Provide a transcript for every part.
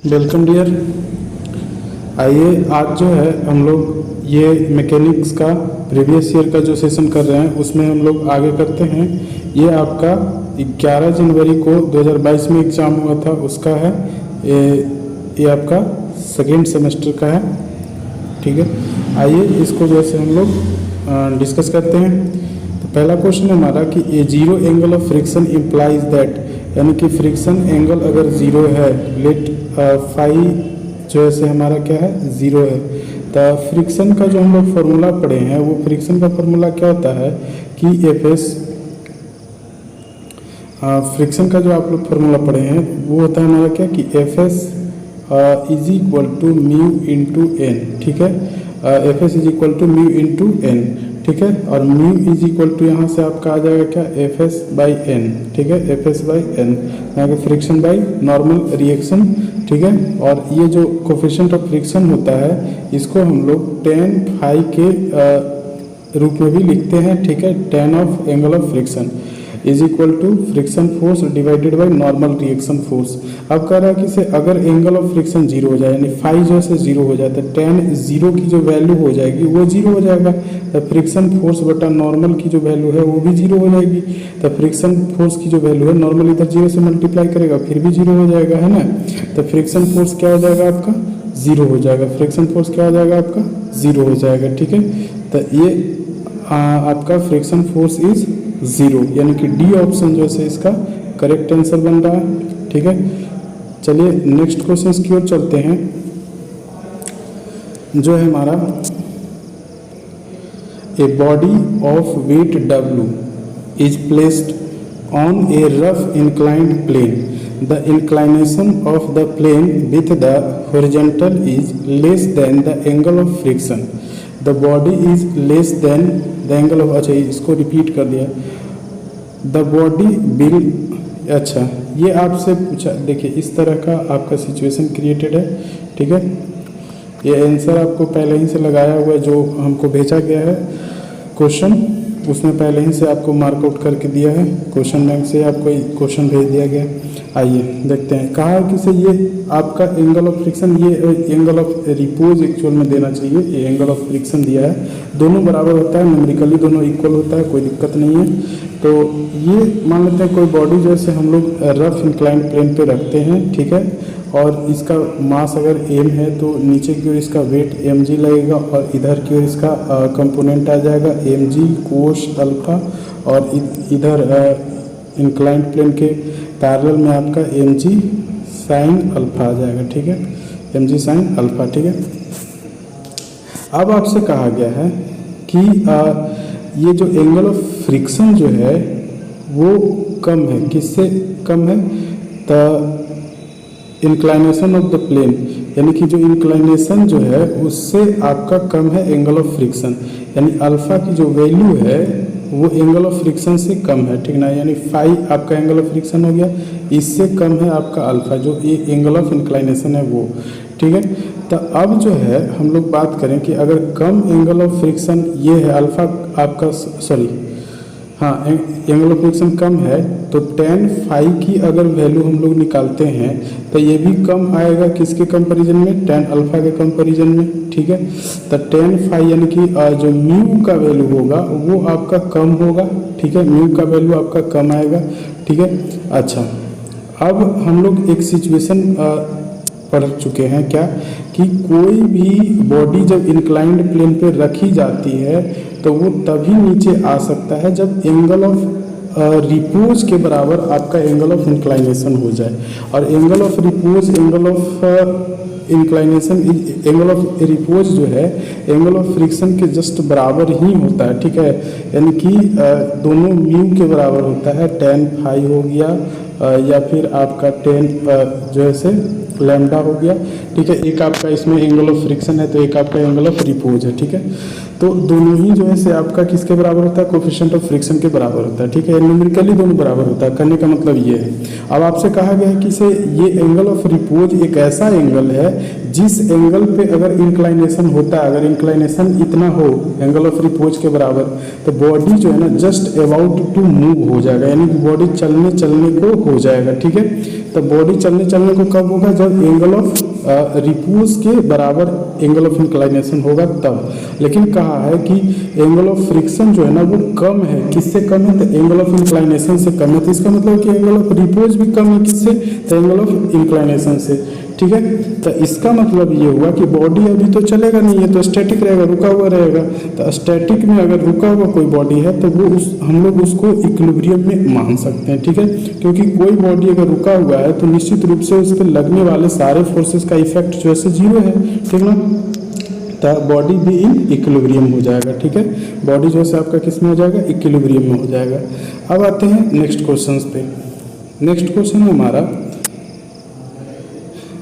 Welcome dear. आइए आज जो है हम लोग ये मैकेनिक्स का प्रीवियस ईयर का जो सेशन कर रहे हैं उसमें हम लोग आगे करते हैं। ये आपका 11 जनवरी को 2022 में एग्ज़ाम हुआ था, उसका है ये आपका सेकेंड सेमेस्टर का है। ठीक है, आइए इसको जैसे हम लोग डिस्कस करते हैं। तो पहला क्वेश्चन है हमारा कि a zero angle of friction implies that, यानी कि फ्रिक्शन एंगल अगर ज़ीरो है, लेट फाई जो है से हमारा क्या है, ज़ीरो है। तो फ्रिक्शन का जो हम लोग फार्मूला पढ़े हैं वो फ्रिक्शन का फार्मूला क्या होता है कि एफ एस, फ्रिक्शन का जो आप लोग फार्मूला पढ़े हैं वो होता है हमारा क्या कि F S is equal to mu into N. ठीक है, F S is equal to mu into N. ठीक है, और म्यू इज इक्वल टू यहाँ से आपका आ जाएगा क्या, एफ एस बाई एन। ठीक है, एफ एस बाई एन यहाँ पे फ्रिक्शन बाई नॉर्मल रिएक्शन। ठीक है, और ये जो कोफिशिएंट ऑफ फ्रिक्शन होता है इसको हम लोग टेन फाई के रूप में भी लिखते हैं। ठीक है, tan of angle of friction is equal to friction force divided by normal reaction force. अब कह रहा है कि से अगर एंगल ऑफ फ्रिक्शन जीरो हो जाए, यानी फाई जो है जीरो हो जाए, तो टेन जीरो की जो वैल्यू हो जाएगी वो जीरो हो जाएगा। तो फ्रिक्शन फोर्स बटा नॉर्मल की जो वैल्यू है वो भी जीरो हो जाएगी। तो फ्रिक्शन फोर्स की जो वैल्यू है नॉर्मल इधर जीरो से मल्टीप्लाई करेगा फिर भी जीरो हो जाएगा, है ना। तो फ्रिक्शन फोर्स क्या हो जाएगा आपका, जीरो हो जाएगा। फ्रिक्शन फोर्स क्या हो जाएगा आपका, जीरो हो जाएगा। ठीक है, तो ये आपका फ्रिक्शन फोर्स इज ज़ीरो, यानी कि डी ऑप्शन जो है इसका करेक्ट आंसर बन रहा है। ठीक है, चलिए नेक्स्ट क्वेश्चन की ओर चलते हैं। जो है हमारा a body of weight W is placed on a rough inclined plane. The inclination of the plane with the horizontal is less than the angle of friction. The body is less than the angle of, अच्छा इसको repeat कर दिया, the body will, अच्छा ये आपसे पूछा, देखिए इस तरह का आपका सिचुएशन क्रिएटेड है। ठीक है, ये आंसर आपको पहले ही से लगाया हुआ है, जो हमको भेजा गया है क्वेश्चन उसमें पहले ही से आपको मार्कआउट करके दिया है। क्वेश्चन बैंक से आपको क्वेश्चन भेज दिया गया। आइए देखते हैं, कहा कि से ये आपका एंगल ऑफ फ्रिक्शन, ये एंगल ऑफ रिपोज एक्चुअल में देना चाहिए। ये एंगल ऑफ फ्रिक्शन दिया है, दोनों बराबर होता है, न्यूमेरिकली दोनों इक्वल होता है, कोई दिक्कत नहीं है। तो ये मान लेते हैं कोई बॉडी जैसे हम लोग रफ इंक्लाइंड प्लेन पे रखते हैं। ठीक है, और इसका मास अगर m है तो नीचे की ओर इसका वेट mg लगेगा और इधर की ओर इसका कंपोनेंट आ जाएगा mg कोस अल्फा, और इधर इंक्लाइंड प्लेन के पैरेलल में आपका mg साइन अल्फा आ जाएगा। ठीक है, mg साइन अल्फा। ठीक है, अब आपसे कहा गया है कि ये जो एंगल ऑफ फ्रिक्शन जो है वो कम है, किससे कम है, तो इंक्लाइनेशन ऑफ द प्लेन, यानी कि जो इंक्लाइनेशन जो है उससे आपका कम है एंगल ऑफ फ्रिक्शन, यानी अल्फा की जो वैल्यू है वो एंगल ऑफ फ्रिक्शन से कम है। ठीक ना, यानी फाई आपका एंगल ऑफ फ्रिक्शन हो गया, इससे कम है आपका अल्फा जो एंगल ऑफ इंक्लाइनेशन है वो। ठीक है, तो अब जो है हम लोग बात करें कि अगर कम एंगल ऑफ फ्रिक्शन ये है अल्फा आपका, सॉरी हाँ, एंगल ऑफ फ्रिक्शन कम है तो टेन फाई की अगर वैल्यू हम लोग निकालते हैं तो ये भी कम आएगा, किसके कंपैरिजन में, टेन अल्फा के कंपैरिजन में। ठीक है, तो टेन फाई यानी कि जो म्यू का वैल्यू होगा वो आपका कम होगा। ठीक है, म्यू का वैल्यू आपका कम आएगा। ठीक है, अच्छा अब हम लोग एक सिचुएशन पढ़ चुके हैं क्या, कि कोई भी बॉडी जब इंक्लाइंड प्लेन पे रखी जाती है तो वो तभी नीचे आ सकता है जब एंगल ऑफ रिपोज के बराबर आपका एंगल ऑफ इंक्लाइनेशन हो जाए। और angle of repose, angle of inclination, angle of repose जो है एंगल ऑफ फ्रिक्शन के जस्ट बराबर ही होता है। ठीक है, यानी कि दोनों म्यू के बराबर होता है, टेन फाई हो गया या फिर आपका टेन जो है से लैम्डा हो गया। ठीक है, एक आपका इसमें एंगल ऑफ फ्रिक्शन है तो एक आपका एंगल ऑफ रिपोज है। ठीक है, तो दोनों ही जो है से आपका किसके बराबर होता है, कोफिशिएंट ऑफ फ्रिक्शन के बराबर होता है, ठीक है। न्यूमेरिकली दोनों बराबर होता है, करने का मतलब ये है। अब आपसे कहा गया है कि से ये एंगल ऑफ रिपोज एक ऐसा एंगल है जिस एंगल पे अगर इंक्लाइनेशन होता है, अगर इंक्लाइनेशन इतना हो एंगल ऑफ रिपोज के बराबर, तो बॉडी जो है ना जस्ट अबाउट टू मूव हो जाएगा, यानी कि बॉडी चलने चलने को हो जाएगा, ठीक है। तो बॉडी चलने चलने को कब होगा, जब एंगल ऑफ रिपोज के बराबर एंगल ऑफ इंक्लाइनेशन होगा तब। लेकिन कहा है कि एंगल ऑफ फ्रिक्शन जो है ना वो कम है, किससे कम है, तो एंगल ऑफ इंक्लाइनेशन से कम है। तो इसका मतलब कि एंगल ऑफ रिपोज भी कम है, किससे, तो एंगल ऑफ इंक्लाइनेशन से, ठीक है। तो इसका मतलब ये हुआ कि बॉडी अभी तो चलेगा नहीं, है तो स्टैटिक रहेगा, रुका हुआ रहेगा। तो स्टैटिक में अगर रुका हुआ कोई बॉडी है तो वो हम लोग उसको इक्विलिब्रियम में मान सकते हैं, ठीक है। क्योंकि कोई बॉडी अगर रुका हुआ है तो निश्चित रूप से उस पर लगने वाले सारे फोर्सेस का इफेक्ट जो है जीरो है, ठीक ना। तो बॉडी भी इन इक्विलिब्रियम हो जाएगा, ठीक है। बॉडी जो है आपका किस में हो जाएगा, इक्विलिब्रियम में हो जाएगा। अब आते हैं नेक्स्ट क्वेश्चन पे। नेक्स्ट क्वेश्चन है हमारा,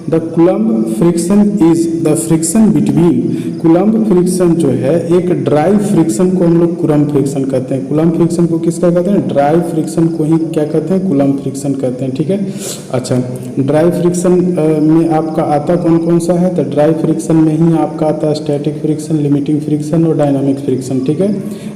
the coulomb friction is the friction between. Coulomb friction जो है एक ड्राई फ्रिक्शन को हम लोग कूलम्ब फ्रिक्शन कहते हैं। कूलम्ब फ्रिक्शन को किसका कहते हैं, ड्राई फ्रिक्शन को ही क्या कहते हैं, कूलम्ब फ्रिक्शन कहते हैं, ठीक है। अच्छा, ड्राई फ्रिक्शन में आपका आता कौन कौन सा है, तो ड्राई फ्रिक्शन में ही आपका आता है स्टैटिक फ्रिक्शन, लिमिटिंग फ्रिक्शन और डायनामिक फ्रिक्शन, ठीक है।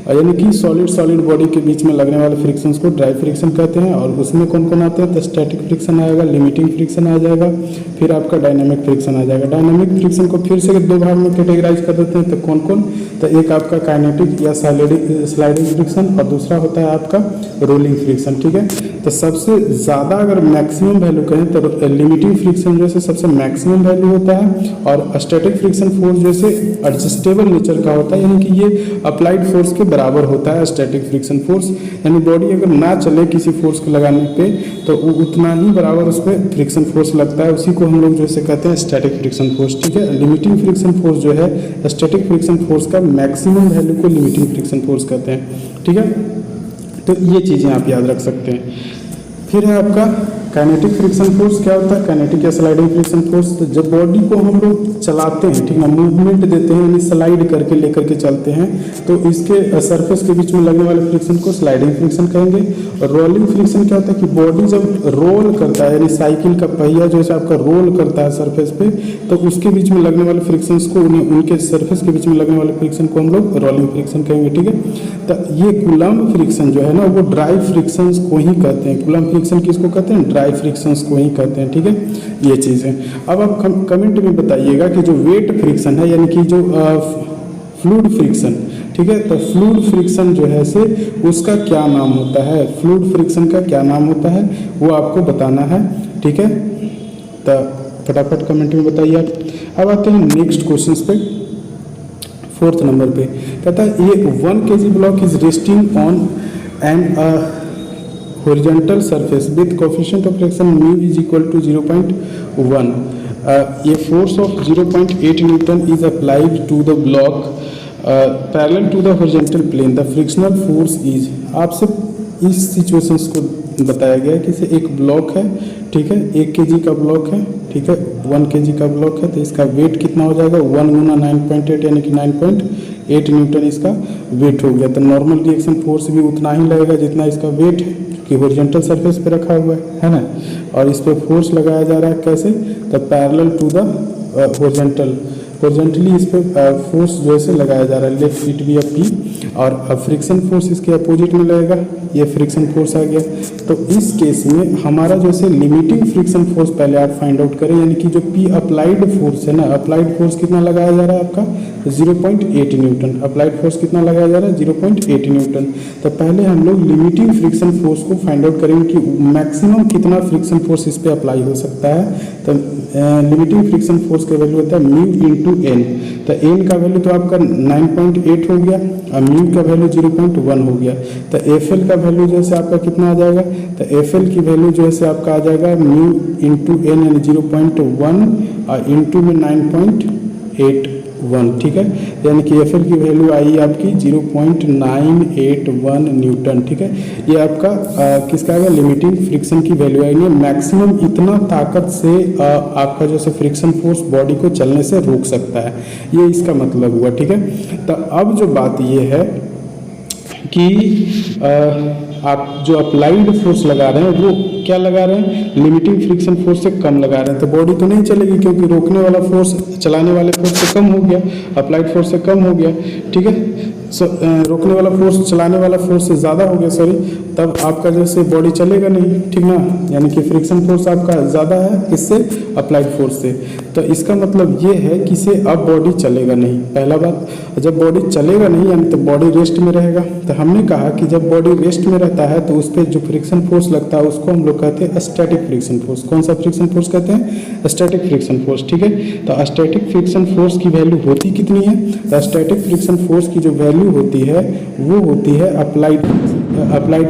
यानी कि सॉलिड बॉडी के बीच में लगने वाले फ्रिक्शंस को ड्राई फ्रिक्शन कहते हैं। और उसमें कौन कौन आते हैं, तो स्टैटिक फ्रिक्शन आएगा, लिमिटिंग फ्रिक्शन आ जाएगा, फिर आपका डायनामिक फ्रिक्शन आ जाएगा। डायनामिक फ्रिक्शन को फिर से दो भाग में कैटेगराइज कर देते हैं, तो कौन कौन, तो एक आपका काइनेटिक या स्लाइडिंग फ्रिक्शन और दूसरा होता है आपका रोलिंग फ्रिक्शन, ठीक है। तो सबसे ज़्यादा अगर मैक्सिमम वैल्यू कहें तो लिमिटिंग फ्रिक्शन जैसे सबसे मैक्सिमम वैल्यू होता है, और स्टैटिक फ्रिक्शन फोर्स जैसे एडजस्टेबल नेचर का होता है, यानी कि ये अप्लाइड फोर्स के बराबर होता है स्टैटिक फ्रिक्शन फोर्स। यानी बॉडी अगर ना चले किसी फोर्स को लगाने पे तो वो उतना ही बराबर उस पर फ्रिक्शन फोर्स लगता है, उसी को हम लोग जैसे कहते हैं स्टैटिक फ्रिक्शन फोर्स, ठीक है। लिमिटिंग फ्रिक्शन फोर्स जो है स्टैटिक फ्रिक्शन फोर्स का मैक्सिमम वैल्यू को लिमिटिंग फ्रिक्शन फोर्स कहते हैं, ठीक है। तो ये चीज़ें आप याद रख सकते हैं। फिर है आपका काइनेटिक फ्रिक्शन फोर्स। क्या होता है काइनेटिक या स्लाइडिंग फ्रिक्शन फोर्स, तो जब बॉडी को हम लोग चलाते हैं, ठीक है, मूवमेंट देते हैं, यानी स्लाइड करके लेकर के चलते हैं, तो इसके सरफेस के बीच में लगने वाले फ्रिक्शन को स्लाइडिंग फ्रिक्शन कहेंगे। और रोलिंग फ्रिक्शन क्या होता है कि बॉडी जब रोल करता है, यानी साइकिल का पहिया जो है आपका रोल करता है सरफेस पे, तो उसके बीच में लगने वाले फ्रिक्शंस को, उनके सरफेस के बीच में लगने वाले फ्रिक्शन को हम लोग रोलिंग फ्रिक्शन कहेंगे, ठीक है। तो ये कूलम्ब फ्रिक्शन जो है ना वो ड्राई फ्रिक्शंस को ही कहते हैं। कूलम्ब फ्रिक्शन किसको कहते हैं, ड्राई फ्रिक्शंस को ही कहते हैं, ठीक है। ये चीज़ें अब आप कमेंट में बताइएगा कि जो वेट फ्रिक्शन है, यानी कि जो फ्लूइड फ्रिक्शन, ठीक है, तो फ्लूइड फ्रिक्शन जो है से उसका क्या नाम होता है, फ्लूइड फ्रिक्शन का क्या नाम होता है वो आपको बताना है, ठीक है। तो फटाफट कमेंट में बताइए आप। अब आते हैं नेक्स्ट क्वेश्चन पे, 4th नंबर पे। कहता है ये 1 kg block is resting on an horizontal surface with coefficient of friction mu is equal to 0.1। ये force of 0.8 newton is applied to the block parallel to the horizontal plane, the frictional force is. आपसे इस situations को बताया गया है कि इसे एक ब्लॉक है, ठीक है, 1 kg का ब्लॉक है, ठीक है, 1 kg का ब्लॉक है, तो इसका वेट कितना हो जाएगा 1 गुना 9.8 यानी कि 9.8 न्यूटन इसका वेट हो गया। तो नॉर्मल रिएक्शन फोर्स भी उतना ही लगेगा जितना इसका वेट है, कि हॉरिजॉन्टल सरफेस पे रखा हुआ है ना। और इस पे फोर्स लगाया जा रहा है कैसे, तो पैरेलल टू द हॉरिजॉन्टली इस पे फोर्स जो है लगाया जा रहा है, लेफ्ट फीट भी पी, और फ्रिक्शन फोर्स इसके अपोजिट में लगेगा, ये फ्रिक्शन फोर्स आ गया। तो इस केस में हमारा जैसे लिमिटिंग फ्रिक्शन फोर्स पहले आप फाइंड आउट करें, यानी कि जो पी अप्लाइड फोर्स है ना, अप्लाइड फोर्स कितना लगाया जा रहा है आपका 0.8 न्यूटन। अप्लाइड फोर्स कितना लगाया जा रहा है 0.8 न्यूटन। तो पहले हम लोग लिमिटिंग फ्रिक्शन फोर्स को फाइंड आउट करेंगे कि मैक्सिमम कितना फ्रिक्शन फोर्स इस पर अप्लाई हो सकता है। तो लिमिटिंग फ्रिक्शन फोर्स का वैल्यू होता है म्यू इंटू एन। तो एन का वैल्यू तो आपका 9.8 हो गया और म्यू का वैल्यू 0.1 हो गया। तो एफ एल का वैल्यू जैसे आपका कितना आ जाएगा, तो एफ एल की वैल्यू जैसे आपका आ जाएगा म्यू इंटू एन यानी 0.1 और इंटू में 9.8 1, ठीक है। यानी कि एफ एल की वैल्यू आई आपकी 0.981 न्यूटन, ठीक है। ये आपका किसका आएगा, लिमिटिंग फ्रिक्शन की वैल्यू आएगी। मैक्सिमम इतना ताकत से आपका जो है फ्रिक्शन फोर्स बॉडी को चलने से रोक सकता है, ये इसका मतलब हुआ, ठीक है। तो अब जो बात ये है कि आप जो अप्लाइड फोर्स लगा रहे हैं वो क्या लगा रहे हैं, लिमिटिंग फ्रिक्शन फोर्स से कम लगा रहे हैं, तो बॉडी तो नहीं चलेगी क्योंकि रोकने वाला फोर्स चलाने वाले फोर्स से कम हो गया, अप्लाइड फोर्स से कम हो गया, ठीक है। रोकने वाला फोर्स चलाने वाला फोर्स से ज़्यादा हो गया, सॉरी, तब आपका जैसे बॉडी चलेगा नहीं, ठीक ना। यानी कि फ्रिक्शन फोर्स आपका ज़्यादा है किससे, अप्लाइड फोर्स से। तो इसका मतलब ये है कि से अब बॉडी चलेगा नहीं। पहला बात, जब बॉडी चलेगा नहीं यानी तो बॉडी रेस्ट में रहेगा। तो हमने कहा कि जब बॉडी रेस्ट में रहता है तो उस पर जो फ्रिक्शन फोर्स लगता है उसको हम लोग कहते हैं स्टैटिक फ्रिक्शन फोर्स। कौन सा फ्रिक्शन फोर्स कहते हैं, स्टैटिक फ्रिक्शन फोर्स, ठीक है। तो स्टैटिक फ्रिक्शन फोर्स की वैल्यू होती कितनी है, तो स्टैटिक फ्रिक्शन फोर्स की जो वैल्यू होती है वो होती है अप्लाइड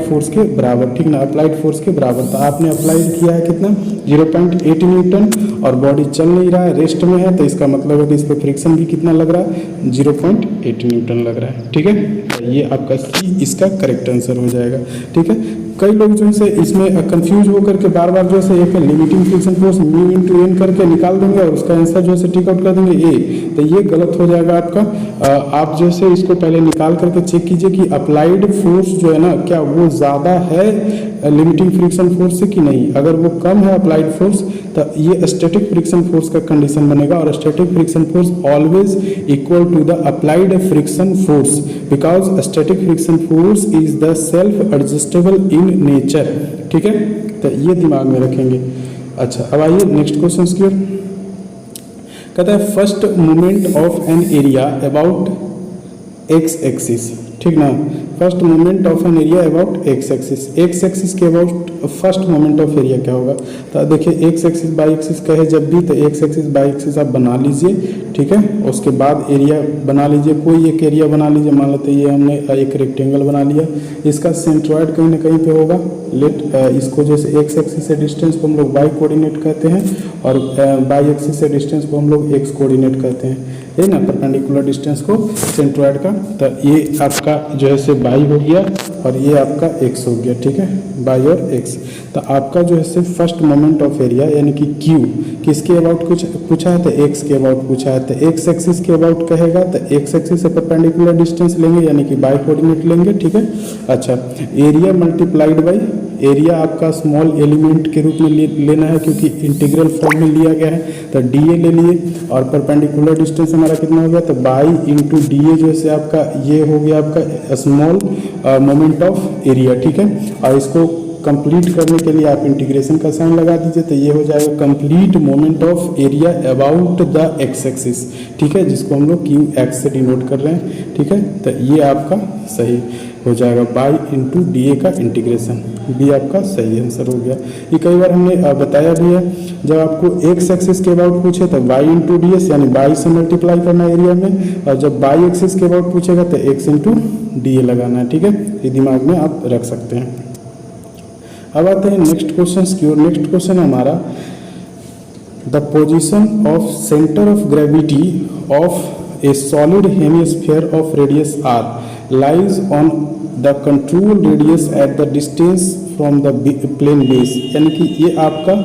फोर्स के बराबर, ठीक ना, अप्लाइड फोर्स के बराबर। तो आपने अप्लाइड किया है कितना, 0.8 न्यूटन, और बॉडी चल नहीं रहा है, रेस्ट में है, तो इसका मतलब है कि इस पर फ्रिक्शन भी कितना लग रहा है, 0.8 न्यूटन लग रहा है, ठीक है। तो ये आपका सी इसका करेक्ट आंसर हो जाएगा, ठीक है। कई लोग जो है इसमें कंफ्यूज होकर के बार बार जो है एक limiting friction force mu into N करके निकाल देंगे और उसका आंसर जो है टिक आउट कर देंगे ए, तो ये गलत हो जाएगा आपका। आप जो है इसको पहले निकाल करके चेक कीजिए कि अप्लाइड फोर्स जो है ना, क्या वो ज़्यादा है लिमिटिंग फ्रिक्शन फोर्स से कि नहीं। अगर वो कम है अप्लाइड फोर्स तो ये स्टैटिक फ्रिक्शन फोर्स का कंडीशन बनेगा, और static friction force always equal to the applied friction force, because static friction force is the self adjustable in nature, ठीक है। तो ये दिमाग में रखेंगे। अच्छा, अब आइए नेक्स्ट क्वेश्चन की ओर। कहता है first moment of an area about X axis, ठीक ना, first moment of an area about X axis के about first moment of area क्या होगा। तो देखिए एक्स एक्सिस बाई एक्सिस कहे जब भी, तो एक्स एक्सिस बाई एक्सिस आप बना लीजिए, ठीक है। उसके बाद एरिया बना लीजिए, कोई एक एरिया बना लीजिए, मान लेते ये हमने एक रेक्टेंगल बना लिया, इसका सेंट्रॉइड कहीं ना कहीं पे होगा। लेट इसको जैसे एक्स एक्सिस से डिस्टेंस को हम लोग वाई कोऑर्डिनेट कहते हैं, और बाई एक्सिस से डिस्टेंस को हम लोग एक्स कोऑर्डिनेट कहते हैं, है ना, परपेंडिकुलर डिस्टेंस को सेंट्रॉइड का। तो ये आपका जो है से बाई हो गया और ये आपका एक्स हो गया, ठीक है, बाई और एक्स। तो आपका जो है से फर्स्ट मोमेंट ऑफ एरिया यानी कि क्यू किसके अबाउट कुछ पूछा है, तो एक्स के अबाउट पूछा है। तो एक्स एक्सिस के अबाउट कहेगा तो एक्स एक्सिस से परपेंडिकुलर डिस्टेंस लेंगे यानी कि बाई कोऑर्डिनेट लेंगे, ठीक है। अच्छा, एरिया मल्टीप्लाइड बाई एरिया आपका स्मॉल एलिमेंट के रूप में लेना है क्योंकि इंटीग्रल फॉर्म में लिया गया है, तो डी ए ले लिए, और परपेंडिकुलर डिस्टेंस हमारा कितना हो गया, तो बाई इंटू डी ए जो है आपका ये हो गया आपका स्मॉल मोमेंट ऑफ एरिया, ठीक है। और इसको कंप्लीट करने के लिए आप इंटीग्रेशन का साइन लगा दीजिए, तो ये हो जाएगा complete moment of area about the x axis, ठीक है, जिसको हम लोग क्यू एक्स से डिनोट कर रहे हैं, ठीक है। तो ये आपका सही हो जाएगा, बाई इंटू डी ए का इंटीग्रेशन, बी आपका सही आंसर हो गया। ये कई बार हमने बताया भी है, जब आपको एक्स एक्सिस के अबाउट पूछे तो बाई इंटू डी एस यानी बाई से मल्टीप्लाई करना है एरिया में, और जब बाई एक्सिस के अबाउट पूछेगा तो एक्स इंटू डी ए लगाना है, ठीक है। ये दिमाग में आप रख सकते हैं। अब आते हैं नेक्स्ट क्वेश्चन की ओर। नेक्स्ट क्वेश्चन है हमारा, the position of centre of gravity of a solid hemisphere of radius R lies on the control radius at the distance from the plane base, यानी कि ये आपका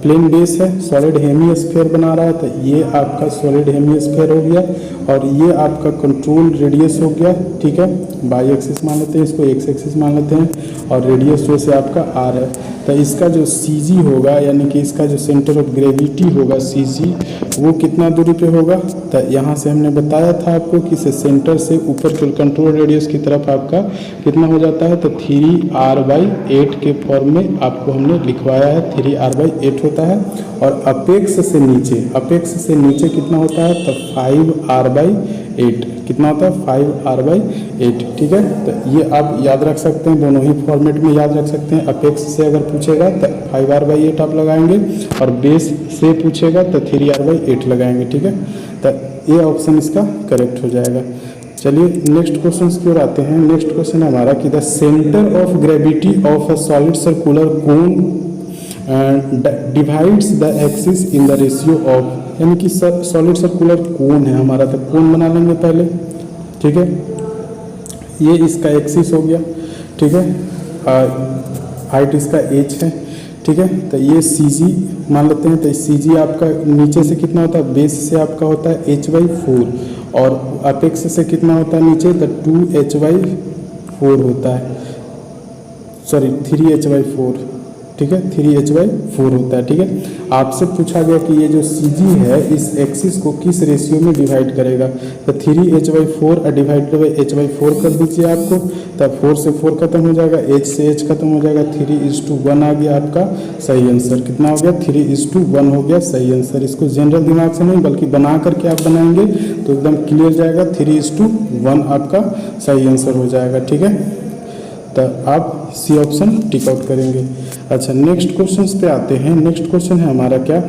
प्लेन बेस है, solid hemisphere बना रहा है, तो ये आपका सॉलिड हेमिस्फीयर हो गया, और ये आपका कंट्रोल रेडियस हो गया, ठीक है। बाई एक्सिस मान लेते हैं इसको, एक्स एक्सिस मान लेते हैं, और रेडियस जो से आपका आर है। तो इसका जो सी जी होगा यानी कि इसका जो सेंटर ऑफ ग्रेविटी होगा सी जी, वो कितना दूरी पे होगा, तो यहाँ से हमने बताया था आपको कि सेंटर से ऊपर कंट्रोल रेडियस की तरफ आपका कितना हो जाता है, तो 3r/8 के फॉर्म में आपको हमने लिखवाया है, 3r/8 होता है। और अपेक्स से नीचे कितना होता है, तो 5r/8 कितना होता है, 5r/8, ठीक है। तो ये आप याद रख सकते हैं, दोनों ही फॉर्मेट में याद रख सकते हैं। अपेक्स से अगर पूछेगा तो 5r/8 आप लगाएंगे, और बेस से पूछेगा तो 3r/8 लगाएंगे, ठीक है। तो ये ऑप्शन इसका करेक्ट हो जाएगा। चलिए नेक्स्ट क्वेश्चन की ओर आते हैं। नेक्स्ट क्वेश्चन है हमारा कि the centre of gravity of a solid circular cone divides the axis in the ratio of यानी कि सॉलिड सर्कुलर कोन है हमारा, तो कोन बना लेंगे पहले, ठीक है। ये इसका एक्सिस हो गया, ठीक है, हाइट इसका h है, ठीक है। तो ये CG मान लेते हैं, तो CG आपका नीचे से कितना होता है, बेस से आपका होता है h/4 और अपेक्स से कितना होता है नीचे, तो 2h/4 होता है, सॉरी 3h/4, ठीक है, 3h/4 होता है, ठीक है। आपसे पूछा गया कि ये जो CG है इस एक्सिस को किस रेशियो में डिवाइड करेगा, तो 3h/4 डिवाइडेड बाई h/4 कर दीजिए आपको, तब 4 से 4 खत्म हो जाएगा, h से h खत्म हो जाएगा, 3:1 आ गया आपका सही आंसर। कितना हो गया, 3:1 हो गया सही आंसर। इसको जनरल दिमाग से नहीं बल्कि बना करके आप बनाएंगे तो एकदम क्लियर जाएगा, 3:1 आपका सही आंसर हो जाएगा, ठीक है। तो आप सी ऑप्शन टिक आउट करेंगे। अच्छा, नेक्स्ट क्वेश्चन पे आते हैं। नेक्स्ट क्वेश्चन है हमारा क्या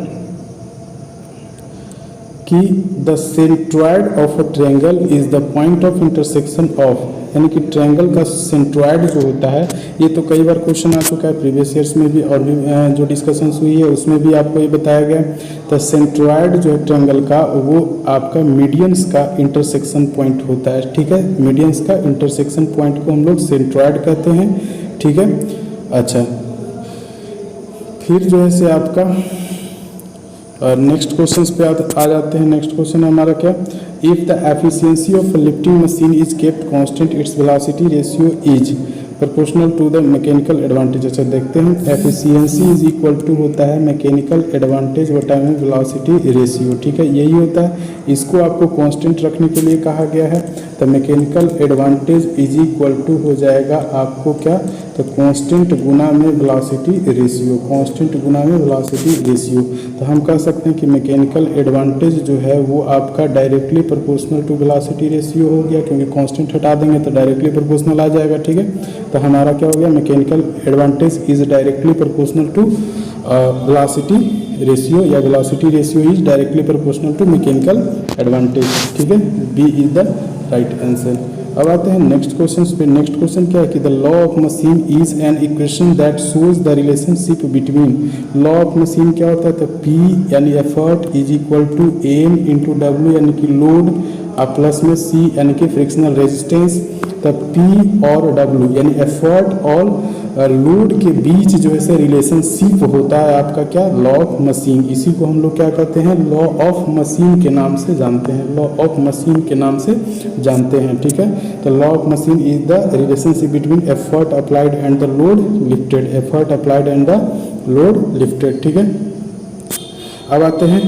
कि the centroid of a triangle is the point of intersection of, यानी कि ट्रायंगल का सेंट्रॉयड जो होता है, ये तो कई बार क्वेश्चन आ चुका है प्रीवियस ईयर्स में भी, और भी जो डिस्कशंस हुई है उसमें भी आपको ये बताया गया। तो सेंट्रॉयड जो है ट्रायंगल का, वो आपका मीडियंस का इंटरसेक्शन पॉइंट होता है, ठीक है। मीडियंस का इंटरसेक्शन पॉइंट को हम लोग सेंट्रॉयड कहते हैं, ठीक है। अच्छा, फिर जो है से आपका नेक्स्ट क्वेश्चन पे आ जाते हैं। नेक्स्ट क्वेश्चन है हमारा क्या, if the efficiency of lifting machine is kept constant, its velocity ratio is proportional to the mechanical advantage. अच्छा, देखते हैं, एफिशिएंसी इज इक्वल टू होता है मैकेनिकल एडवांटेज बटा में वेलोसिटी रेशियो, ठीक है, यही होता है। इसको आपको कांस्टेंट रखने के लिए कहा गया है, तो mechanical advantage is equal to हो जाएगा आपको क्या, तो कांस्टेंट गुना में वेलोसिटी रेशियो, कांस्टेंट गुना में वेलोसिटी रेशियो। तो हम कह सकते हैं कि मैकेनिकल एडवांटेज जो है वो आपका directly proportional to velocity ratio हो गया, क्योंकि कांस्टेंट हटा देंगे तो डायरेक्टली प्रोपोर्शनल आ जाएगा, ठीक है। तो हमारा क्या हो गया, mechanical advantage is directly proportional to velocity ratio, या velocity ratio is directly proportional to mechanical advantage, ठीक है। B is the right answer. अब आते हैं नेक्स्ट क्वेश्चन पे। नेक्स्ट क्वेश्चन क्या है कि the law of machine is an equation that shows the relationship between, law of machine क्या होता है, तो P यानी effort is equal to M into W यानी कि लोड, और प्लस में C यानी कि फ्रिक्शनल रेजिस्टेंस। तब P और W यानी एफर्ट और लोड के बीच जो है रिलेशनशिप होता है आपका क्या, लॉ ऑफ मशीन। इसी को हम लोग क्या कहते हैं, लॉ ऑफ मशीन के नाम से जानते हैं, लॉ ऑफ मशीन के नाम से जानते हैं, ठीक है। तो law of machine is the relationship between effort applied and the load lifted, effort applied and the load lifted, ठीक है। अब आते हैं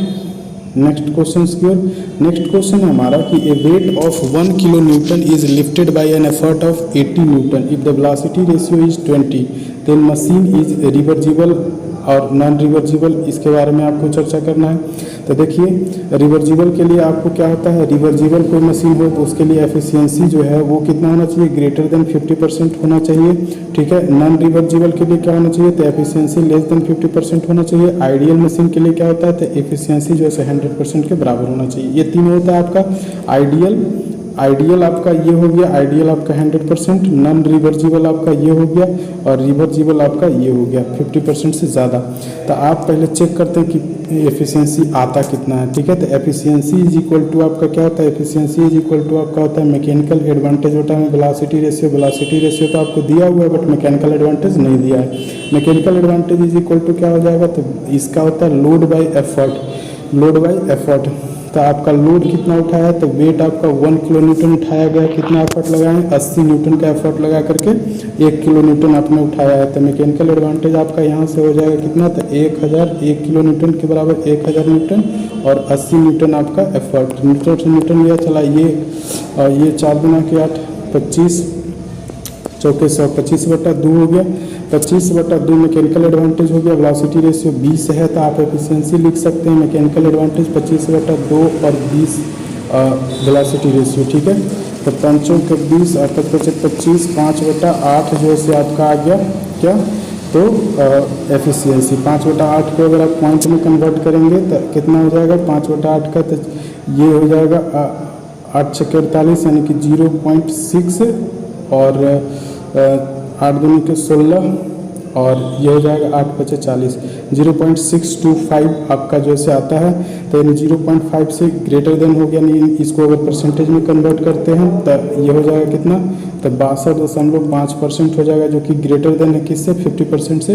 नेक्स्ट क्वेश्चन की ओर। नेक्स्ट क्वेश्चन है हमारा कि a weight of 1 kilo newton is lifted by an effort of 80 newton if the velocity ratio is 20, then machine is reversible और नॉन रिवर्जिबल। इसके बारे में आपको चर्चा करना है। तो देखिए, रिवर्जिबल के लिए आपको क्या होता है, रिवर्जिबल कोई मशीन हो तो उसके लिए एफिशिएंसी जो है वो कितना होना चाहिए, ग्रेटर देन 50% होना चाहिए, ठीक है। नॉन रिवर्जिबल के लिए क्या होना चाहिए, तो एफिशिएंसी लेस देन 50% होना चाहिए। आइडियल मशीन के लिए क्या होता है, तो एफिशिएंसी जो है 100% के बराबर होना चाहिए। ये तीन होता है आपका। आइडियल आपका ये हो गया, आइडियल आपका 100%, नॉन रिवर्जिबल आपका ये हो गया, और रिवर्जिबल आपका ये हो गया 50% से ज़्यादा। तो आप पहले चेक करते हैं कि एफिशिएंसी आता कितना है, ठीक है। तो एफिशिएंसी इज इक्वल टू आपका क्या होता है, एफिशिएंसी इज इक्वल टू आपका होता है मैकेनिकल एडवांटेज होता है वेलोसिटी रेशियो। वेलोसिटी रेशियो तो आपको दिया हुआ है बट मैकेनिकल एडवांटेज नहीं दिया है। Mechanical advantage is equal to क्या हो जाएगा, तो इसका होता है load by effort, load by effort. तो आपका लोड कितना उठाया है, तो वेट आपका 1 किलो न्यूटन उठाया गया, कितना एफर्ट लगाए, 80 न्यूटन का एफर्ट लगा करके 1 किलो न्यूटन आपने उठाया है। तो मैकेनिकल एडवांटेज आपका यहाँ से हो जाएगा कितना, तो 1 किलो न्यूटन के बराबर 1000 न्यूटन, और 80 न्यूटन आपका एफर्ट। न्यूटन से न्यूटन लिया चला, ये 4 गुना के 8 25 चौके 100, 25/2 हो गया। 25/2 मैकेनिकल एडवांटेज हो गया। वेलोसिटी रेशियो 20 है तो आप एफिशिएंसी लिख सकते हैं मैकेनिकल एडवांटेज 25/2 और 20 वेलोसिटी रेशियो, ठीक है। तो 5 के 20 और 25 5/8 जो है आपका आ गया क्या, तो एफिशिएंसी 5/8 को अगर आप पॉइंट में कन्वर्ट करेंगे तो कितना हो जाएगा 5/8 का, तो ये हो जाएगा 8 × 48 यानी कि 0.6 और 8 दूनी के 16 और ये हो जाएगा 8 × 40, 0.625 आपका जो से आता है। तो यानी 0.5 से ग्रेटर देन हो गया, नहीं इसको अगर परसेंटेज में कन्वर्ट करते हैं तो ये हो जाएगा कितना, तो 62.5% हो जाएगा, जो कि ग्रेटर देन है किससे, 50% से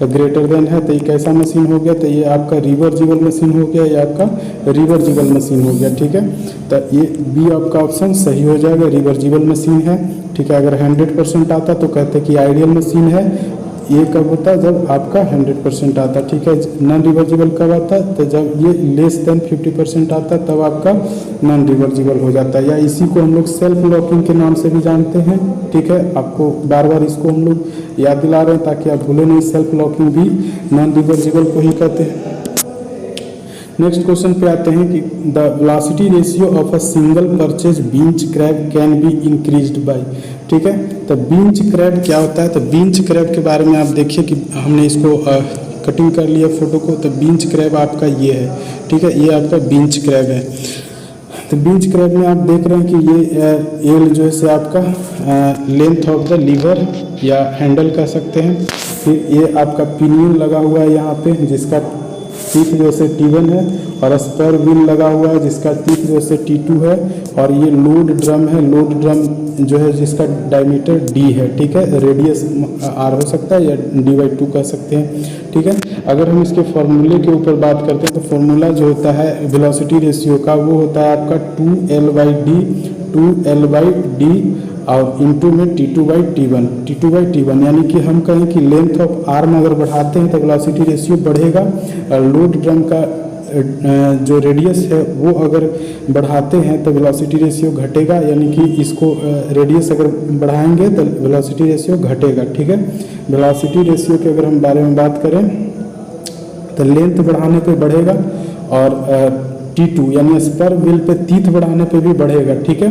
ग्रेटर देन है। तो ये कैसा मशीन हो गया, तो ये आपका रिवर्जिबल मशीन हो गया, ये आपका रिवर्जिबल मशीन हो गया। ठीक है, तो ये बी आपका ऑप्शन सही हो जाएगा, रिवर्जिबल मशीन है। ठीक है, अगर 100% आता तो कहते हैं कि आइडियल मशीन है। ये कब होता है, जब आपका 100% आता। ठीक है, नॉन रिवर्जिबल कब आता है, तो जब ये लेस देन 50% आता है तब आपका नॉन रिवर्जिबल हो जाता है, या इसी को हम लोग सेल्फ लॉकिंग के नाम से भी जानते हैं। ठीक है, आपको बार बार इसको हम लोग याद दिला रहे हैं ताकि आप भूलें नहीं, सेल्फ लॉकिंग भी नॉन रिवर्जिबल को ही कहते हैं। नेक्स्ट क्वेश्चन पे आते हैं कि the velocity ratio of a single purchase binge crab can be increased by. ठीक है, तो बींच क्रैब क्या होता है, तो बींच क्रैब के बारे में आप देखिए कि हमने इसको कटिंग कर लिया फोटो को। तो बींच क्रैब आपका ये है। ठीक है, ये आपका बींच क्रैब है। तो बींच क्रैब में आप देख रहे हैं कि ये एल जो है से आपका लेंथ ऑफ द लीवर या हैंडल कह सकते हैं। फिर ये आपका पिनियन लगा हुआ है यहाँ पे, जिसका टीथ जो से T1 है, और स्पर व्हील लगा हुआ है जिसका टीथ जो से T2 है, और ये लोड ड्रम है, लोड ड्रम जो है जिसका डायमीटर D है। ठीक है, रेडियस R हो सकता है या D/2 कह सकते हैं। ठीक है, अगर हम इसके फॉर्मूले के ऊपर बात करते हैं तो फॉर्मूला जो होता है वेलोसिटी रेशियो का वो होता है आपका 2L/D और इंटू में T2/T1, यानी कि हम कहें कि लेंथ ऑफ आर्म अगर बढ़ाते हैं तो वेलोसिटी रेशियो बढ़ेगा, और लोड ड्रम का जो रेडियस है वो अगर बढ़ाते हैं तो वेलोसिटी रेशियो घटेगा, यानी कि इसको रेडियस अगर बढ़ाएंगे तो वेलोसिटी रेशियो घटेगा। ठीक है, वेलोसिटी रेशियो के अगर हम बारे में बात करें तो लेंथ बढ़ाने पे बढ़ेगा, और T2 यानी स्पर व्हील पे टीथ बढ़ाने पे भी बढ़ेगा। ठीक है,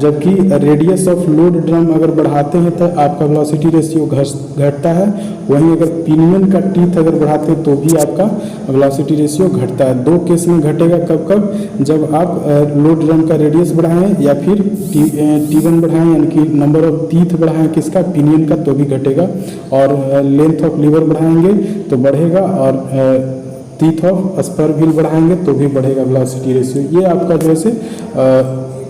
जबकि रेडियस ऑफ लोड ड्रम अगर बढ़ाते हैं तो आपका वेलोसिटी रेशियो घटता है, वहीं अगर पिनियन का टीथ अगर बढ़ाते हैं तो भी आपका वेलोसिटी रेशियो घटता है। दो केस में घटेगा, कब कब, जब आप लोड ड्रम का रेडियस बढ़ाएं या फिर T1 बढ़ाएं, यानी कि नंबर ऑफ टीथ बढ़ाएं किसका, पिनियन का, तो भी घटेगा, और लेंथ ऑफ लीवर बढ़ाएंगे तो बढ़ेगा, और टीथ ऑफ स्पर व्हील बढ़ाएंगे तो भी बढ़ेगा वेलोसिटी रेशियो। ये आपका जो है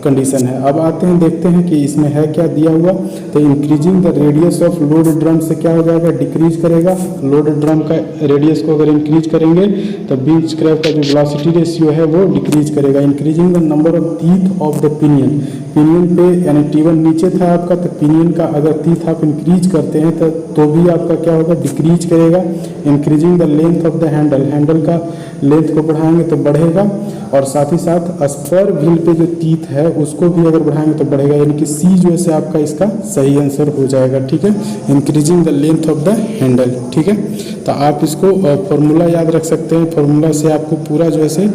कंडीशन है। अब आते हैं, देखते हैं कि इसमें है क्या दिया हुआ। तो increasing the radius of load drum से क्या हो जाएगा, डिक्रीज करेगा। लोड ड्रम का रेडियस को अगर इंक्रीज करेंगे तो बींच क्रैब का जो वेलोसिटी रेशियो है वो डिक्रीज करेगा। Increasing the number of teeth of the pinion, pinion पे यानी T1 नीचे था आपका, तो पिनियन का अगर टीथ आप इंक्रीज करते हैं तो भी आपका क्या होगा, डिक्रीज करेगा। Increasing the length of the handle, handle का लेंथ को बढ़ाएंगे तो बढ़ेगा, और साथ ही साथ स्पर व्हील पे जो टीथ है उसको भी अगर बढ़ाएंगे तो बढ़ेगा, यानी कि सी जो है आपका इसका सही आंसर हो जाएगा। ठीक है, increasing the length of the handle. ठीक है, तो आप इसको फॉर्मूला याद रख सकते हैं, फॉर्मूला से आपको पूरा जो है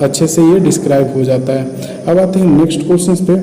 अच्छे से ये डिस्क्राइब हो जाता है। अब आते हैं नेक्स्ट क्वेश्चन पे।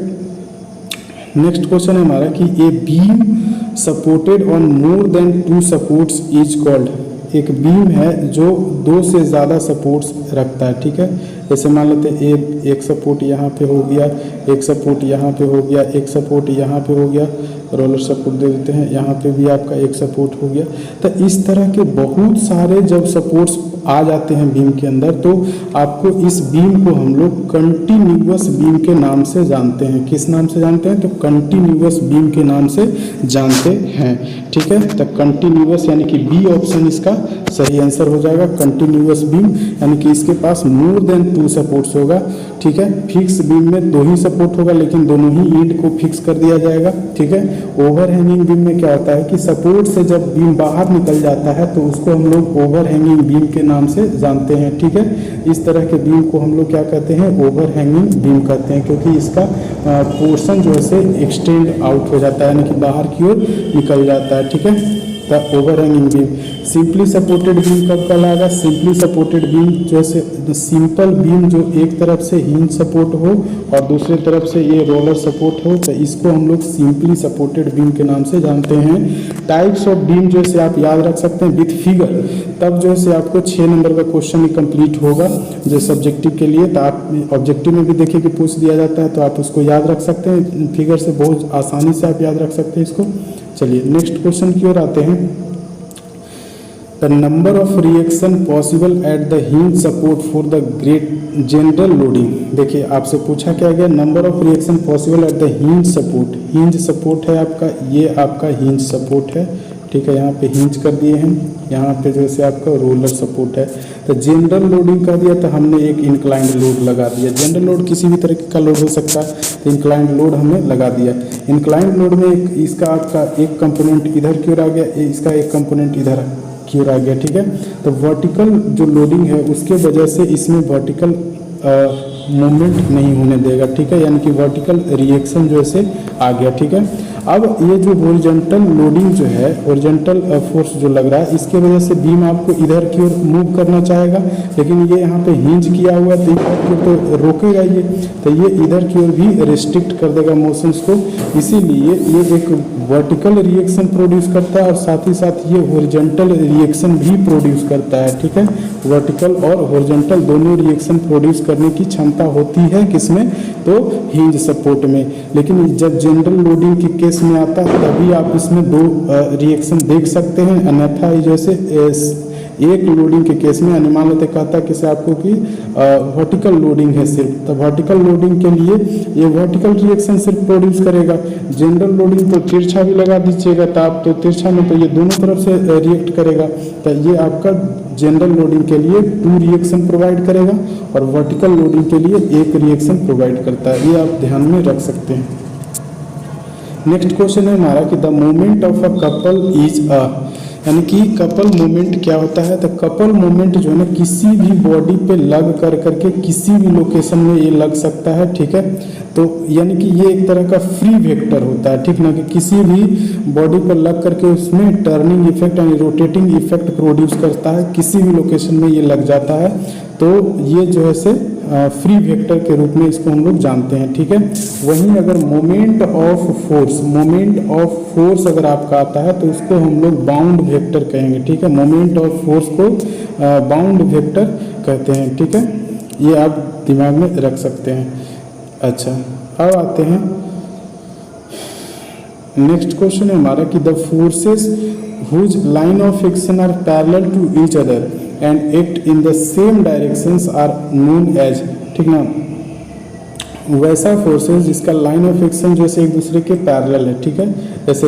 नेक्स्ट क्वेश्चन है हमारा कि a beam supported on more than 2 supports is called. एक बीम है जो 2 से ज़्यादा सपोर्ट्स रखता है। ठीक है, जैसे मान लेते हैं एक सपोर्ट यहाँ पे हो गया, एक सपोर्ट यहाँ पे हो गया, एक सपोर्ट यहाँ पे हो गया, रोलर सपोर्ट दे देते हैं, यहाँ पे भी आपका एक सपोर्ट हो गया। तो इस तरह के बहुत सारे जब सपोर्ट्स आ जाते हैं बीम के अंदर, तो आपको इस बीम को हम लोग कंटिन्यूअस बीम के नाम से जानते हैं। किस नाम से जानते हैं, तो कंटिन्यूअस बीम के नाम से जानते हैं। ठीक है, तो कंटिन्यूअस यानी कि बी ऑप्शन इसका सही आंसर हो जाएगा। कंटिन्यूअस बीम यानी कि इसके पास मोर देन 2 सपोर्ट्स होगा। ठीक है, फिक्स बीम में 2 ही सपोर्ट होगा, लेकिन दोनों ही एंड को फिक्स कर दिया जाएगा। ठीक है, ओवर हैंगिंग बीम में क्या होता है कि सपोर्ट से जब बीम बाहर निकल जाता है तो उसको हम लोग ओवर हैंगिंग बीम के नाम से जानते हैं। ठीक है, इस तरह के बीम को हम लोग क्या कहते हैं, ओवर हैंगिंग बीम कहते हैं, क्योंकि इसका पोर्शन जो है से एक्सटेंड आउट हो जाता है, यानी कि बाहर की ओर निकल जाता है। ठीक है, the over hanging beam. Simply supported beam कब कहलाएगा, सिंपली सपोर्टेड बीम जैसे सिंपल बीम जो एक तरफ से हिंज सपोर्ट हो और दूसरे तरफ से ये रोलर सपोर्ट हो, तो इसको हम लोग सिंपली सपोर्टेड बीम के नाम से जानते हैं। टाइप्स ऑफ बीम जो है आप याद रख सकते हैं विथ फिगर, तब जो है आपको 6 नंबर का क्वेश्चन कंप्लीट होगा जो सब्जेक्टिव के लिए। तो आप ऑब्जेक्टिव में भी देखिए कि पूछ दिया जाता है, तो आप उसको याद रख सकते हैं, फिगर से बहुत आसानी से आप याद रख सकते हैं इसको। चलिए नेक्स्ट क्वेश्चन की ओर आते हैं। The number of reaction possible at the hinge support for the great general loading. देखिए आपसे पूछा क्या गया, number of reaction possible at the hinge support. Hinge support है आपका, ये आपका हिंज सपोर्ट है, ठीक है, यहाँ पे हिंज कर दिए हैं, यहाँ पे जैसे आपका रोलर सपोर्ट है। तो जनरल लोडिंग कर दिया तो हमने एक इंक्लाइंड लोड लगा दिया। जनरल लोड किसी भी तरह का लोड हो सकता है, तो इंक्लाइंड लोड हमने लगा दिया। इंक्लाइंड लोड में इसका आपका एक कंपोनेंट इधर की ओर आ गया, इसका एक कंपोनेंट इधर की ओर आ गया, ठीक है। तो वर्टिकल जो लोडिंग है उसके वजह से इसमें वर्टिकल मूवमेंट नहीं होने देगा, ठीक है, यानी कि वर्टिकल रिएक्शन जो है आ गया, ठीक है। अब ये जो हॉरिजॉन्टल लोडिंग जो है, हॉरिजॉन्टल फोर्स जो लग रहा है, इसके वजह से बीम आपको इधर की ओर मूव करना चाहेगा, लेकिन ये यहाँ पे हिंज किया हुआ है तो इधर की ओर तो रोकेगा ये, तो ये इधर की ओर भी रिस्ट्रिक्ट कर देगा मोशंस को। इसीलिए ये एक वर्टिकल रिएक्शन प्रोड्यूस करता है और साथ ही साथ ये हॉरिजॉन्टल रिएक्शन भी प्रोड्यूस करता है, ठीक है। वर्टिकल और हॉरिजॉन्टल दोनों रिएक्शन प्रोड्यूस करने की क्षमता होती है किसमें, तो हिंज सपोर्ट में। लेकिन जब जनरल लोडिंग के केस में आता है तभी आप इसमें दो रिएक्शन देख सकते हैं, अन्यथा जैसे एक लोडिंग के केस में अनुमान लेते कहता है किसे आपको कि वर्टिकल लोडिंग है सिर्फ, तो वर्टिकल लोडिंग के लिए ये वर्टिकल रिएक्शन सिर्फ प्रोड्यूस करेगा। जनरल लोडिंग तो तिरछा भी लगा दीजिएगा तो आप तो तिरछा में तो ये दोनों तरफ से रिएक्ट करेगा, तो ये आपका जनरल लोडिंग के लिए 2 रिएक्शन प्रोवाइड करेगा और वर्टिकल लोडिंग के लिए 1 रिएक्शन प्रोवाइड करता है, ये आप ध्यान में रख सकते हैं। नेक्स्ट क्वेश्चन है हमारा कि the moment of a couple is a, यानी कि कपल मोमेंट क्या होता है, तो कपल मोमेंट जो है ना किसी भी बॉडी पे लग कर करके किसी भी लोकेशन में ये लग सकता है, ठीक है। तो यानी कि ये एक तरह का फ्री वेक्टर होता है, ठीक ना, कि किसी भी बॉडी पर लग करके उसमें टर्निंग इफेक्ट यानी रोटेटिंग इफेक्ट प्रोड्यूस करता है, किसी भी लोकेशन में ये लग जाता है, तो ये जो है से फ्री वेक्टर के रूप में इसको हम लोग जानते हैं, ठीक है। वहीं अगर मोमेंट ऑफ फोर्स अगर आपका आता है तो उसको हम लोग बाउंड वेक्टर कहेंगे, ठीक है। मोमेंट ऑफ फोर्स को बाउंड वेक्टर कहते हैं, ठीक है, ये आप दिमाग में रख सकते हैं। अच्छा, अब आते हैं नेक्स्ट क्वेश्चन है हमारा कि the forces whose line of action are parallel to each other and act in the same directions are known as, ठीक ना, वैसा फोर्सेस जिसका लाइन ऑफ एक्शन जैसे एक दूसरे के पैरेलल है, ठीक है, जैसे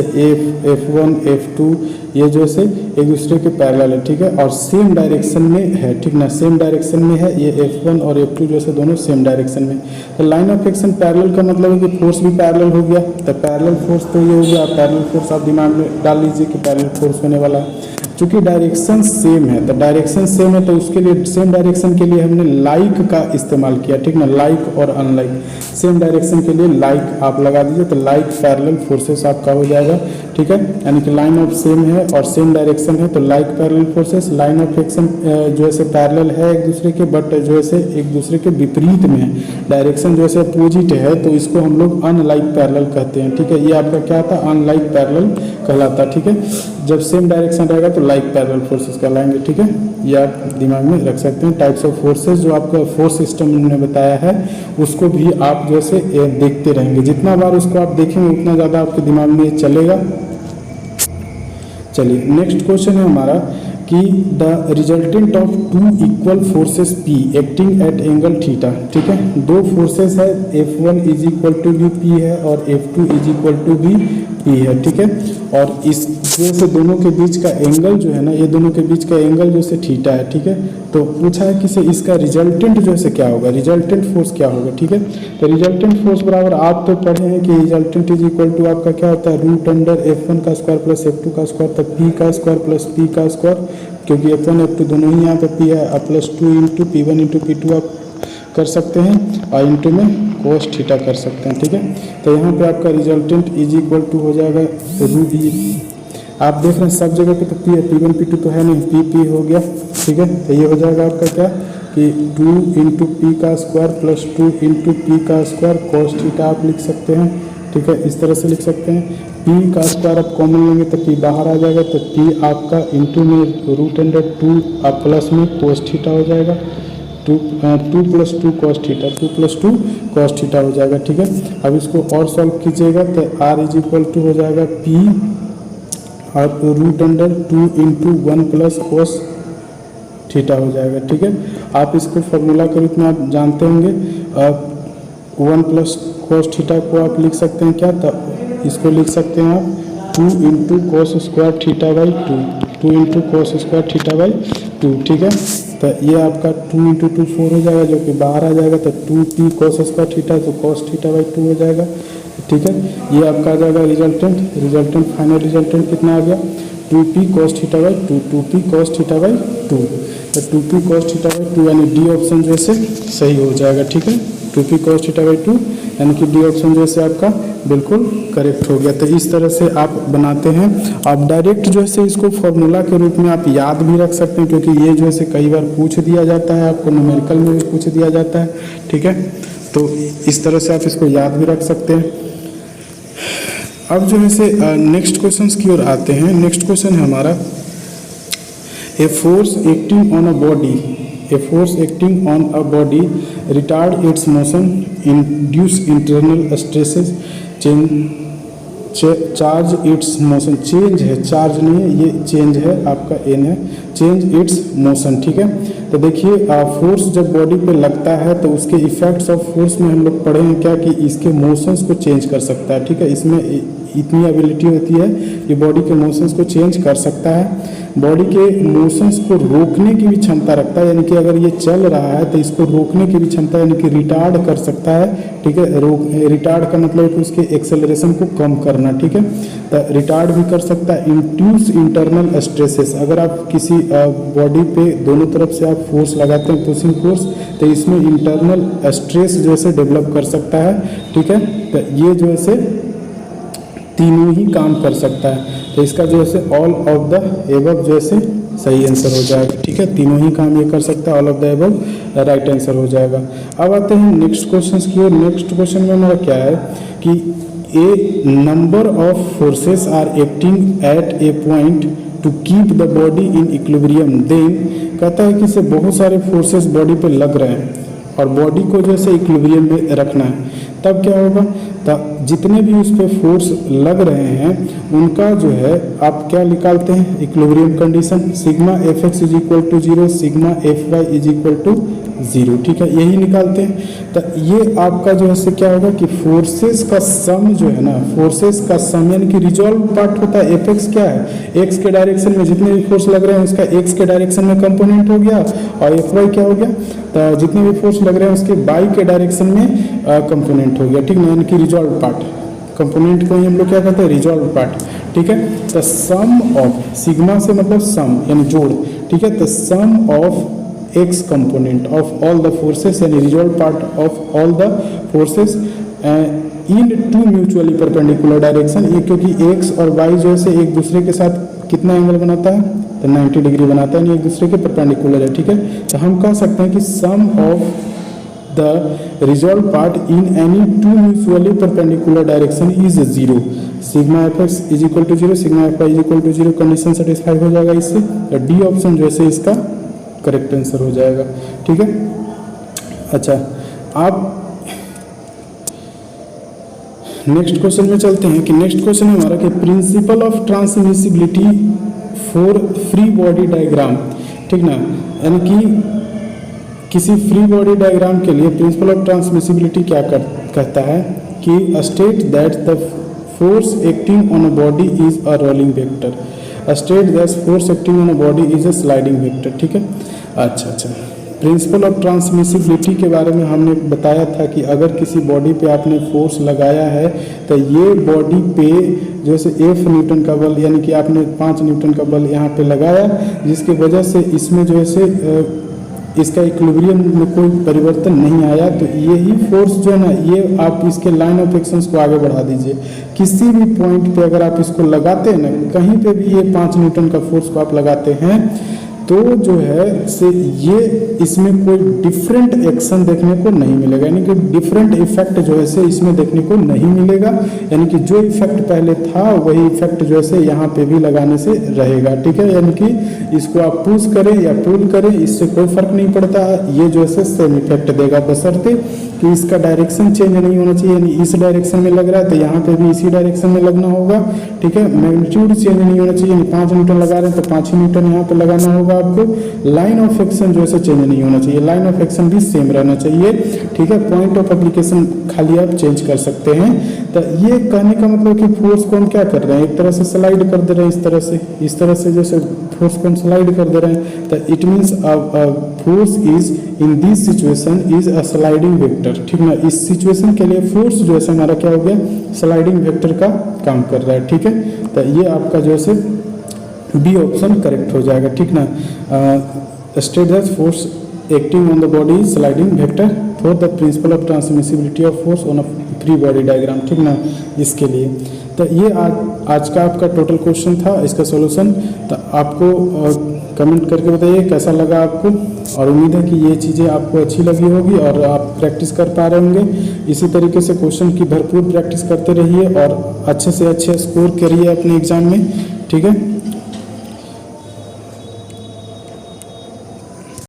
F1 F2 ये जो से एक दूसरे के पैरेलल है, ठीक है, और सेम डायरेक्शन में है, ठीक ना, सेम डायरेक्शन में है, ये F1 और F2 जो से दोनों सेम डायरेक्शन में। तो लाइन ऑफ एक्शन पैरेलल का मतलब है कि फोर्स भी पैरेलल हो गया, तो पैरेलल फोर्स तो ये हो गया, पैरेलल फोर्स आप दिमाग में डाल लीजिए कि पैरेलल फोर्स होने वाला है। चूंकि डायरेक्शन सेम है, तो डायरेक्शन सेम है तो उसके लिए सेम डायरेक्शन के लिए हमने लाइक का इस्तेमाल किया, ठीक ना, लाइक और अनलाइक। सेम डायरेक्शन के लिए लाइक आप लगा दीजिए तो लाइक पैरेलल फोर्सेस आपका हो जाएगा, ठीक है, यानी कि लाइन ऑफ सेम है और सेम डायरेक्शन है तो like parallel forces. Line of action जो है से पैरेलल है एक दूसरे के, बट जो है से एक दूसरे के विपरीत में है, डायरेक्शन जो है से अपोजिट है, तो इसको हम लोग अनलाइक पैरेलल कहते हैं, ठीक है। ये आपका क्या था, अनलाइक पैरेलल कहलाता, ठीक है। जब सेम डायरेक्शन रहेगा तो लाइक पैरेलल फोर्सेस कहलाएंगे, ठीक है, ये आप दिमाग में रख सकते हैं। टाइप्स ऑफ फोर्सेस जो आपका फोर्स सिस्टम ने बताया है उसको भी आप जैसे देखते रहेंगे, जितना बार उसको आप देखेंगे उतना ज़्यादा आपके दिमाग में चलेगा। चलिए नेक्स्ट क्वेश्चन है हमारा कि the resultant of 2 equal forces P acting at angle theta, ठीक है, 2 फोर्सेस है, F1 इज इक्वल टू भी P है और F2 इज इक्वल टू भी P है, ठीक है, और इस से दोनों के बीच का एंगल जो है ना, ये दोनों के बीच का एंगल जो से थीटा है, ठीक है। तो पूछा है कि से इसका रिजल्टेंट जो है क्या होगा, रिजल्टेंट फोर्स क्या होगा, ठीक है। तो रिजल्टेंट फोर्स बराबर आप तो पढ़े हैं कि रिजल्टेंट इज इक्वल टू आपका क्या होता है, रूट अंडर F1 का स्क्वायर प्लस F2 का स्क्वायर, तब P का स्क्वायर प्लस P का स्क्वायर, क्योंकि F1 F2 दोनों ही यहाँ पे P है, plus 2 into P1 into P2 आप कर सकते हैं और इंटू में कोस थीटा कर सकते हैं, ठीक है। तो यहाँ पे आपका रिजल्टेंट इज इक्वल टू हो जाएगा रूट, आप देख रहे हैं सब जगह पे तो P है, P1 P2 तो है नहीं, P हो गया, ठीक है। तो ये हो जाएगा आपका क्या कि 2 इंटू P का स्क्वायर प्लस 2 इंटू P का स्क्वायर कोस थीटा आप लिख सकते हैं, ठीक है, इस तरह से लिख सकते हैं। P का स्क्वायर आप कॉमन लेंगे तो P बाहर आ जाएगा, तो P आपका इंटू में रूट अंडर 2 आप प्लस में कोस थीटा हो जाएगा, 2 plus 2 cos theta, 2 plus 2 cos theta हो जाएगा, ठीक है। अब इसको और सॉल्व कीजिएगा तो R इज इक्वल टू हो जाएगा P और root under 2 into 1 plus cos theta हो जाएगा। ठीक है, आप इसको फॉर्मूला के रूप में आप जानते होंगे। 1 प्लस कोस थीटा को आप लिख सकते हैं क्या, तो इसको लिख सकते हैं आप 2 into cos square theta by 2 into cos square theta by 2। ठीक है, तो ये आपका 2 इंटू 2 4 हो जाएगा, जो कि बाहर आ जाएगा, तो 2p कोस स्क्वायर थीटा, तो कोस थीटा बाई 2 हो जाएगा। ठीक है, ये आपका आ जाएगा रिजल्टेंट फाइनल रिजल्टेंट कितना आ गया 2p cos theta by 2, 2p cos theta by 2, तो 2p कोस थीटा बाई 2 यानी डी ऑप्शन जो है सही हो जाएगा। ठीक है, 2p कोस थीटा बाई 2 यानी कि डी ऑप्शन जो है आपका बिल्कुल करेक्ट हो गया। तो इस तरह से आप बनाते हैं। आप डायरेक्ट जो है इसको फॉर्मूला के रूप में आप याद भी रख सकते हैं, क्योंकि ये जो है कई बार पूछ दिया जाता है, आपको न्यूमेरिकल में भी पूछ दिया जाता है। ठीक है, तो इस तरह से आप इसको याद भी रख सकते हैं। अब जो है नेक्स्ट क्वेश्चन की ओर आते हैं। नेक्स्ट क्वेश्चन है हमारा a force acting on a body retard it's motion, induce internal stresses, charge it's motion, change है, चार्ज नहीं है, ये चेंज है, आपका एन है, चेंज इट्स मोशन। ठीक है, तो देखिए फोर्स जब बॉडी पे लगता है तो उसके इफेक्ट्स ऑफ फोर्स में हम लोग पढ़े हैं क्या कि इसके मोशंस को चेंज कर सकता है। ठीक है, इसमें इतनी एबिलिटी होती है कि बॉडी के मोशंस को चेंज कर सकता है, बॉडी के मोशंस को रोकने की भी क्षमता रखता है, यानी कि अगर ये चल रहा है तो इसको रोकने की भी क्षमता, यानी कि रिटार्ड कर सकता है। ठीक है, रिटार्ड का मतलब है कि उसके एक्सेलरेशन को कम करना। ठीक है, तो रिटार्ड भी कर सकता है। इंड्यूस इंटरनल स्ट्रेसेस, अगर आप किसी बॉडी पे दोनों तरफ से आप फोर्स लगाते हैं, पुशिंग फोर्स, तो इसमें इंटरनल स्ट्रेस जो है डेवलप कर सकता है। ठीक है, तो ये जो है तीनों ही काम कर सकता है, तो इसका जो है ऑल ऑफ द एबव जो है सही आंसर हो जाएगा। ठीक है, तीनों ही काम ये कर सकता है, all of the above right answer हो जाएगा। अब आते हैं नेक्स्ट क्वेश्चन की ओर। नेक्स्ट क्वेश्चन में हमारा क्या है कि a number of forces are acting at a point to keep the body in equilibrium, then कहता है कि से बहुत सारे फोर्सेस बॉडी पे लग रहे हैं और बॉडी को जैसे इक्विलिब्रियम में रखना है, तब क्या होगा, तब जितने भी उस पर फोर्स लग रहे हैं उनका जो है आप क्या निकालते हैं, equilibrium condition, sigma F X is equal to 0, sigma F Y is equal to 0। ठीक है, यही निकालते हैं। तो ये आपका जो है क्या होगा कि फोर्सेस का सम जो है ना, फोर्सेस का सम यानी कि रिजॉल्व पार्ट होता है। एफ एक्स क्या है, एक्स के डायरेक्शन में जितने भी फोर्स लग रहे हैं उसका एक्स के डायरेक्शन में कंपोनेंट हो गया, और एफ वाई क्या हो गया, तो जितने भी फोर्स लग रहे हैं उसके वाई के डायरेक्शन में कंपोनेंट हो गया। ठीक है, यानी कि रिजॉल्व पार्ट, कंपोनेंट को ही हम लोग क्या कहते हैं, रिजॉल्व पार्ट। ठीक है, तो सम ऑफ, सिग्मा से मतलब सम यानी जोड़। ठीक है, तो सम of x component of all the forces यानी resolved part of all the forces in two mutually perpendicular direction, ये क्योंकि x और y जो है एक दूसरे के साथ कितना एंगल बनाता है, तो 90 डिग्री बनाता है, एक दूसरे के परपेंडिकुलर है। ठीक है, तो हम कह सकते हैं कि sum of the resolve part in any two mutually perpendicular direction is 0, sigma F X is equal to 0, sigma F Y is equal to 0, condition satisfy हो जाएगा इससे, तो डी ऑप्शन जो है इसका करेक्ट आंसर हो जाएगा। ठीक है, अच्छा आप नेक्स्ट क्वेश्चन में चलते हैं कि नेक्स्ट क्वेश्चन हमारा कि principle of transmissibility for free body diagram. ठीक ना, यानी कि किसी फ्री बॉडी डायग्राम के लिए प्रिंसिपल ऑफ ट्रांसमिसिबिलिटी क्या कहता है कि state that the force acting on a body is a rolling vector, state that force acting on a body is a sliding vector. ठीक है, अच्छा, प्रिंसिपल ऑफ ट्रांसमिसिबिलिटी के बारे में हमने बताया था कि अगर किसी बॉडी पे आपने फोर्स लगाया है तो ये बॉडी पे जैसे F न्यूटन का बल, यानी कि आपने 5 न्यूटन का बल यहाँ पे लगाया, जिसकी वजह से इसमें जो है इसका इक्विलिब्रियम में कोई परिवर्तन नहीं आया, तो यही फोर्स जो है ना, ये आप इसके लाइन ऑफ एक्शंस को आगे बढ़ा दीजिए। किसी भी पॉइंट पे अगर आप इसको लगाते हैं ना, कहीं पे भी ये 5 न्यूटन का फोर्स को आप लगाते हैं तो जो है से ये इसमें कोई डिफरेंट एक्शन देखने को नहीं मिलेगा, यानी कि डिफरेंट इफेक्ट जो है से इसमें देखने को नहीं मिलेगा, यानी कि जो इफेक्ट पहले था वही इफेक्ट जो है से यहाँ पे भी लगाने से रहेगा। ठीक है, यानी कि इसको आप पुश करें या पुल करें इससे कोई फर्क नहीं पड़ता, ये जो है सेम इफेक्ट देगा, बशर्ते कि इसका डायरेक्शन चेंज नहीं होना चाहिए, यानी इस डायरेक्शन में लग रहा है तो यहाँ पे भी इसी डायरेक्शन में लगना होगा, ठीक है। मैग्नीट्यूड चेंज नहीं होना चाहिए, यानी 5 न्यूटन लगा रहे हैं तो 5 ही न्यूटन यहाँ पे लगाना होगा आपको। लाइन ऑफ एक्शन जो है चेंज नहीं होना चाहिए, लाइन ऑफ एक्शन भी सेम रहना चाहिए, ठीक है। पॉइंट ऑफ एप्लीकेशन खाली आप चेंज कर सकते हैं। तो ये कहने का मतलब कि फोर्स को हम क्या कर रहे हैं, एक तरह से स्लाइड कर दे रहे हैं, इस तरह से जैसे फोर्स को हम स्लाइड कर दे रहे हैं, तो it means force is in this situation is a sliding vector, ठीक ना। इस सिचुएशन के लिए फोर्स जो है हमारा क्या हो गया, स्लाइडिंग वेक्टर का काम कर रहा है, ठीक है। तो ये आपका जो है बी ऑप्शन करेक्ट हो जाएगा, ठीक ना। State that force acting on the body sliding vector for the principle of transmissibility of force on a free body diagram, ठीक ना, इसके लिए। तो ये आज का आपका टोटल क्वेश्चन था, इसका सॉल्यूशन। तो आपको कमेंट करके बताइए कैसा लगा आपको, और उम्मीद है कि ये चीज़ें आपको अच्छी लगी होगी और आप प्रैक्टिस कर पा रहे होंगे। इसी तरीके से क्वेश्चन की भरपूर प्रैक्टिस करते रहिए और अच्छे से अच्छे स्कोर करिए अपने एग्जाम में, ठीक है।